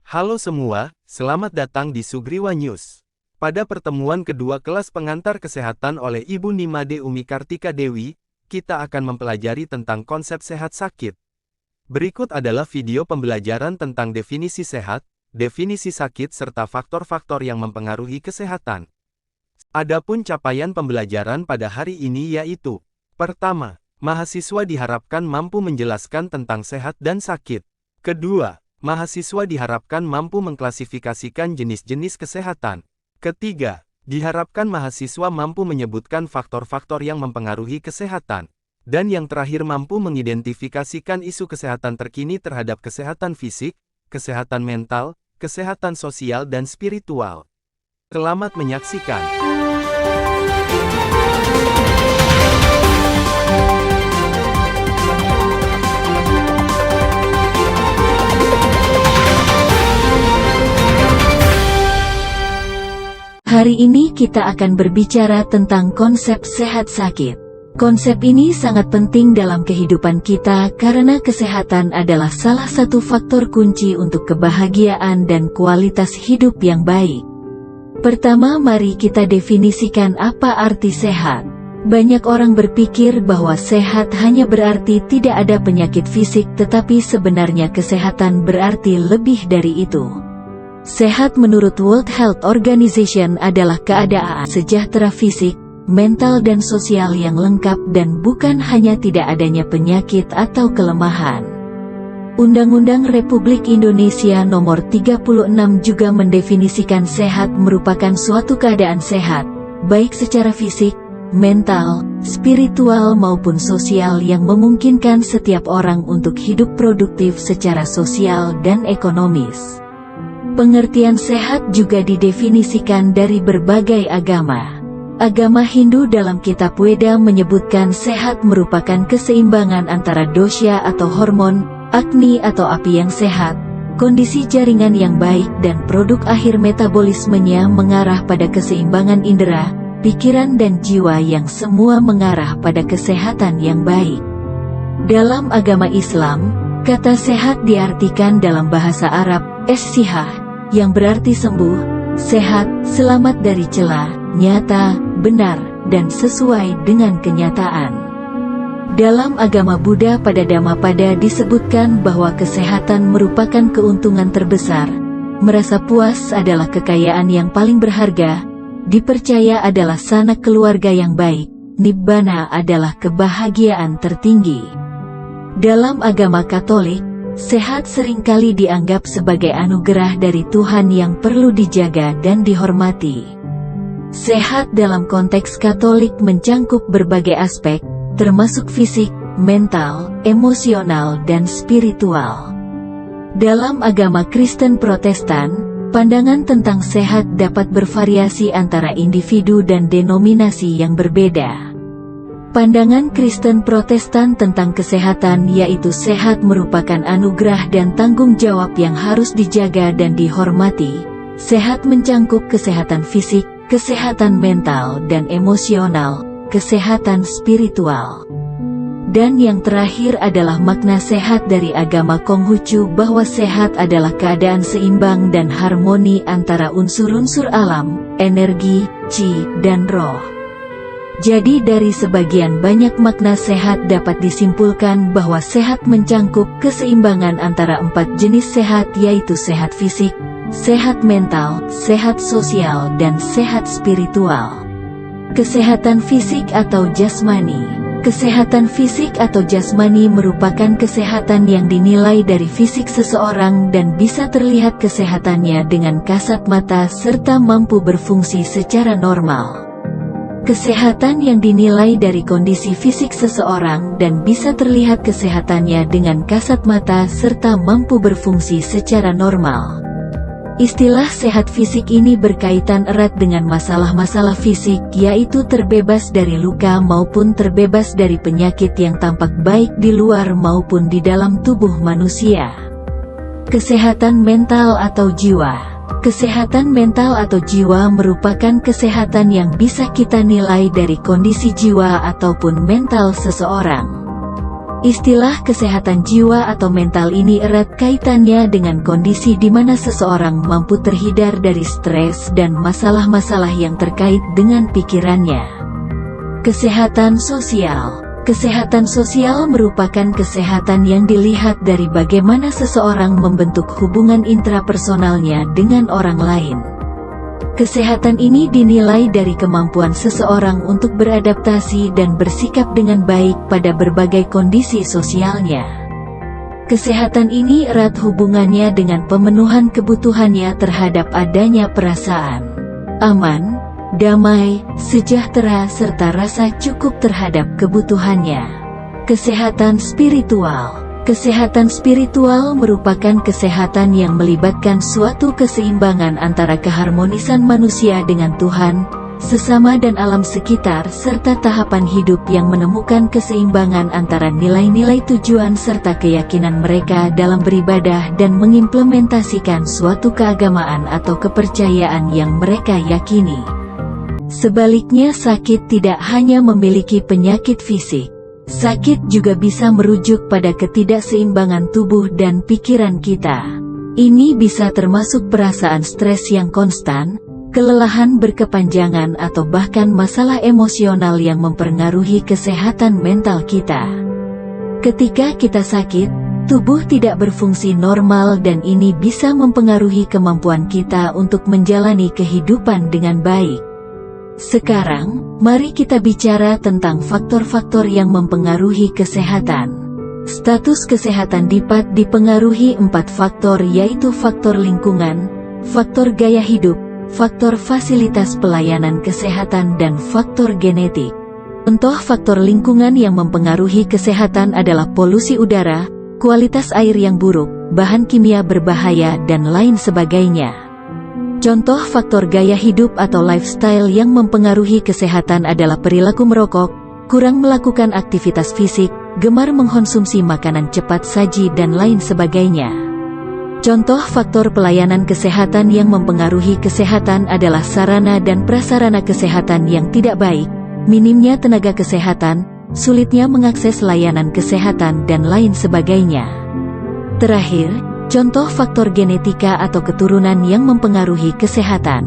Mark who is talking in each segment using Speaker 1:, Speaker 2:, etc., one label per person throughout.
Speaker 1: Halo semua, selamat datang di Sugriwa News. Pada pertemuan kedua kelas pengantar kesehatan oleh Ibu Nimade Umi Kartika Dewi, kita akan mempelajari tentang konsep sehat sakit. Berikut adalah video pembelajaran tentang definisi sehat, definisi sakit serta faktor-faktor yang mempengaruhi kesehatan. Adapun capaian pembelajaran pada hari ini yaitu: pertama, mahasiswa diharapkan mampu menjelaskan tentang sehat dan sakit. Kedua, mahasiswa diharapkan mampu mengklasifikasikan jenis-jenis kesehatan. Ketiga, diharapkan mahasiswa mampu menyebutkan faktor-faktor yang mempengaruhi kesehatan. Dan yang terakhir, mampu mengidentifikasikan isu kesehatan terkini terhadap kesehatan fisik, kesehatan mental, kesehatan sosial dan spiritual. Selamat menyaksikan.
Speaker 2: Hari ini kita akan berbicara tentang konsep sehat sakit. Konsep ini sangat penting dalam kehidupan kita karena kesehatan adalah salah satu faktor kunci untuk kebahagiaan dan kualitas hidup yang baik. Pertama, mari kita definisikan apa arti sehat. Banyak orang berpikir bahwa sehat hanya berarti tidak ada penyakit fisik, tetapi sebenarnya kesehatan berarti lebih dari itu. Sehat menurut World Health Organization adalah keadaan sejahtera fisik, mental dan sosial yang lengkap dan bukan hanya tidak adanya penyakit atau kelemahan. Undang-Undang Republik Indonesia Nomor 36 juga mendefinisikan sehat merupakan suatu keadaan sehat, baik secara fisik, mental, spiritual maupun sosial yang memungkinkan setiap orang untuk hidup produktif secara sosial dan ekonomis. Pengertian sehat juga didefinisikan dari berbagai agama. Agama Hindu dalam kitab Weda menyebutkan sehat merupakan keseimbangan antara dosha atau hormon, agni atau api yang sehat, kondisi jaringan yang baik dan produk akhir metabolismenya mengarah pada keseimbangan indera, pikiran dan jiwa yang semua mengarah pada kesehatan yang baik. Dalam agama Islam, kata sehat diartikan dalam bahasa Arab, es-sihah, yang berarti sembuh, sehat, selamat dari cela, nyata, benar, dan sesuai dengan kenyataan. Dalam agama Buddha pada Dhammapada disebutkan bahwa kesehatan merupakan keuntungan terbesar, merasa puas adalah kekayaan yang paling berharga, dipercaya adalah sanak keluarga yang baik, nibbana adalah kebahagiaan tertinggi. Dalam agama Katolik, sehat seringkali dianggap sebagai anugerah dari Tuhan yang perlu dijaga dan dihormati. Sehat dalam konteks Katolik mencangkup berbagai aspek, termasuk fisik, mental, emosional, dan spiritual. Dalam agama Kristen Protestan, pandangan tentang sehat dapat bervariasi antara individu dan denominasi yang berbeda. Pandangan Kristen Protestan tentang kesehatan yaitu sehat merupakan anugerah dan tanggung jawab yang harus dijaga dan dihormati. Sehat mencangkup kesehatan fisik, kesehatan mental dan emosional, kesehatan spiritual. Dan yang terakhir adalah makna sehat dari agama Konghucu bahwa sehat adalah keadaan seimbang dan harmoni antara unsur-unsur alam, energi, chi, dan roh. Jadi dari sebagian banyak makna sehat dapat disimpulkan bahwa sehat mencangkup keseimbangan antara 4 jenis sehat yaitu sehat fisik, sehat mental, sehat sosial dan sehat spiritual. Kesehatan fisik atau jasmani. Kesehatan fisik atau jasmani merupakan kesehatan yang dinilai dari fisik seseorang dan bisa terlihat kesehatannya dengan kasat mata serta mampu berfungsi secara normal. Kesehatan yang dinilai dari kondisi fisik seseorang dan bisa terlihat kesehatannya dengan kasat mata serta mampu berfungsi secara normal. Istilah sehat fisik ini berkaitan erat dengan masalah-masalah fisik, yaitu terbebas dari luka maupun terbebas dari penyakit yang tampak baik di luar maupun di dalam tubuh manusia. Kesehatan mental atau jiwa. Kesehatan mental atau jiwa merupakan kesehatan yang bisa kita nilai dari kondisi jiwa ataupun mental seseorang. Istilah kesehatan jiwa atau mental ini erat kaitannya dengan kondisi di mana seseorang mampu terhindar dari stres dan masalah-masalah yang terkait dengan pikirannya. Kesehatan sosial. Kesehatan sosial merupakan kesehatan yang dilihat dari bagaimana seseorang membentuk hubungan intrapersonalnya dengan orang lain. Kesehatan ini dinilai dari kemampuan seseorang untuk beradaptasi dan bersikap dengan baik pada berbagai kondisi sosialnya. Kesehatan ini erat hubungannya dengan pemenuhan kebutuhannya terhadap adanya perasaan aman, damai, sejahtera serta rasa cukup terhadap kebutuhannya. Kesehatan spiritual. Kesehatan spiritual merupakan kesehatan yang melibatkan suatu keseimbangan antara keharmonisan manusia dengan Tuhan, sesama dan alam sekitar serta tahapan hidup yang menemukan keseimbangan antara nilai-nilai tujuan serta keyakinan mereka dalam beribadah dan mengimplementasikan suatu keagamaan atau kepercayaan yang mereka yakini. Sebaliknya, sakit tidak hanya memiliki penyakit fisik. Sakit juga bisa merujuk pada ketidakseimbangan tubuh dan pikiran kita. Ini bisa termasuk perasaan stres yang konstan, kelelahan berkepanjangan atau bahkan masalah emosional yang mempengaruhi kesehatan mental kita. Ketika kita sakit, tubuh tidak berfungsi normal dan ini bisa mempengaruhi kemampuan kita untuk menjalani kehidupan dengan baik. Sekarang, mari kita bicara tentang faktor-faktor yang mempengaruhi kesehatan. Status kesehatan dipengaruhi 4 faktor, yaitu faktor lingkungan, faktor gaya hidup, faktor fasilitas pelayanan kesehatan dan faktor genetik. Contoh faktor lingkungan yang mempengaruhi kesehatan adalah polusi udara, kualitas air yang buruk, bahan kimia berbahaya dan lain sebagainya. Contoh faktor gaya hidup atau lifestyle yang mempengaruhi kesehatan adalah perilaku merokok, kurang melakukan aktivitas fisik, gemar mengkonsumsi makanan cepat saji dan lain sebagainya. Contoh faktor pelayanan kesehatan yang mempengaruhi kesehatan adalah sarana dan prasarana kesehatan yang tidak baik, minimnya tenaga kesehatan, sulitnya mengakses layanan kesehatan dan lain sebagainya. Terakhir, contoh faktor genetika atau keturunan yang mempengaruhi kesehatan.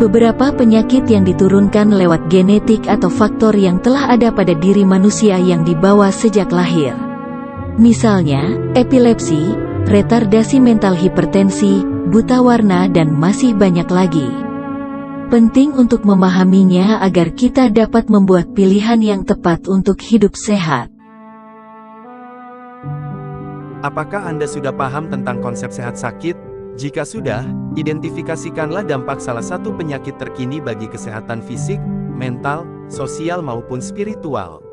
Speaker 2: Beberapa penyakit yang diturunkan lewat genetik atau faktor yang telah ada pada diri manusia yang dibawa sejak lahir. Misalnya, epilepsi, retardasi mental, hipertensi, buta warna dan masih banyak lagi. Penting untuk memahaminya agar kita dapat membuat pilihan yang tepat untuk hidup sehat.
Speaker 1: Apakah Anda sudah paham tentang konsep sehat sakit? Jika sudah, identifikasikanlah dampak salah satu penyakit terkini bagi kesehatan fisik, mental, sosial maupun spiritual.